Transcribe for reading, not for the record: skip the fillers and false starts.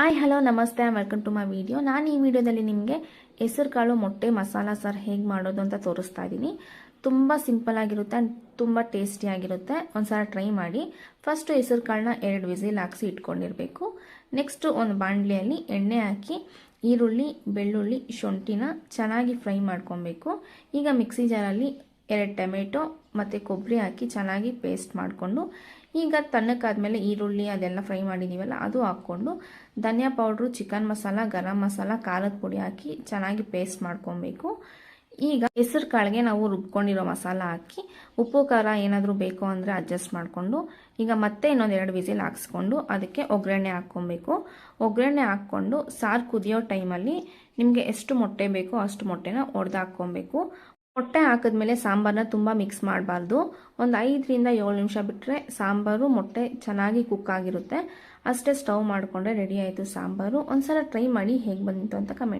Hi hello ನಮಸ್ತೆ welcome to my video. ನಾನು ಈ ವಿಡಿಯೋದಲ್ಲಿ ನಿಮಗೆ ಹೆಸರು ಕಾಳು ಮೊಟ್ಟೆ ಮಸಾಲ ಸಾರು ಹೇಗೆ ಮಾಡೋದು ಅಂತ ತೋರಿಸ್ತಾ ಇದ್ದೀನಿ. ತುಂಬ ಸಿಂಪಲ್ ಆಗಿರುತ್ತೆ ಆ್ಯಂಡ್ ತುಂಬ ಟೇಸ್ಟಿಯಾಗಿರುತ್ತೆ. ಒಂದ್ಸಲ ಟ್ರೈ ಮಾಡಿ. ಫಸ್ಟ್ ಹೆಸರು ಕಾಳನ್ನ 2 ವಿಸಿಲ್ ಹಾಕ್ಸಿ ಇಟ್ಕೊಂಡಿರಬೇಕು. ನೆಕ್ಸ್ಟ್ ಒಂದು ಬಾಣಲೆಯಲ್ಲಿ ಎಣ್ಣೆ ಹಾಕಿ ಈರುಳ್ಳಿ, ಬೆಳ್ಳುಳ್ಳಿ, ಶುಂಠಿನ ಚೆನ್ನಾಗಿ ಫ್ರೈ ಮಾಡ್ಕೊಬೇಕು. ಈಗ ಮಿಕ್ಸಿ ಜಾರಲ್ಲಿ 2 ಟೊಮೆಟೊ ಮತ್ತು ಕೊಬ್ಬರಿ ಹಾಕಿ ಚೆನ್ನಾಗಿ ಪೇಸ್ಟ್ ಮಾಡಿಕೊಂಡು, ಈಗ ತಣ್ಣಕ್ಕಾದ್ಮೇಲೆ ಈರುಳ್ಳಿ ಅದೆಲ್ಲ ಫ್ರೈ ಮಾಡಿದ್ದೀವಲ್ಲ ಅದು ಹಾಕ್ಕೊಂಡು ಧನಿಯಾ ಪೌಡ್ರು, ಚಿಕನ್ ಮಸಾಲ, ಗರಂ ಮಸಾಲ, ಖಾರದ ಪುಡಿ ಹಾಕಿ ಚೆನ್ನಾಗಿ ಪೇಸ್ಟ್ ಮಾಡ್ಕೊಬೇಕು. ಈಗ ಹೆಸರು ಕಾಳಿಗೆ ನಾವು ರುಬ್ಕೊಂಡಿರೋ ಮಸಾಲ ಹಾಕಿ ಉಪ್ಪು ಖಾರ ಏನಾದರೂ ಬೇಕು ಅಂದರೆ ಅಡ್ಜಸ್ಟ್ ಮಾಡಿಕೊಂಡು ಈಗ ಮತ್ತೆ ಇನ್ನೊಂದು 2 ವಿಸಿಲ್ ಹಾಕ್ಸ್ಕೊಂಡು ಅದಕ್ಕೆ ಒಗ್ಗರಣೆ ಹಾಕ್ಕೊಬೇಕು. ಒಗ್ಗರಣೆ ಹಾಕ್ಕೊಂಡು ಸಾರು ಕುದಿಯೋ ಟೈಮಲ್ಲಿ ನಿಮಗೆ ಎಷ್ಟು ಮೊಟ್ಟೆ ಬೇಕೋ ಅಷ್ಟು ಮೊಟ್ಟೆನ ಒಡೆದು ಹಾಕ್ಕೊಬೇಕು. ಮೊಟ್ಟೆ ಹಾಕಿದ್ಮೇಲೆ ಸಾಂಬಾರನ್ನ ತುಂಬ ಮಿಕ್ಸ್ ಮಾಡಬಾರ್ದು. ಒಂದು 5 ರಿಂದ 7 ನಿಮಿಷ ಬಿಟ್ಟರೆ ಸಾಂಬಾರು ಮೊಟ್ಟೆ ಚೆನ್ನಾಗಿ ಕುಕ್ ಆಗಿರುತ್ತೆ. ಅಷ್ಟೇ ಸ್ಟವ್ ಮಾಡಿಕೊಂಡ್ರೆ ರೆಡಿ ಆಯಿತು ಸಾಂಬಾರು. ಒಂದ್ಸಲ ಟ್ರೈ ಮಾಡಿ ಹೇಗೆ ಬಂದಿತ್ತು ಅಂತ ಕಮೆಂಟ್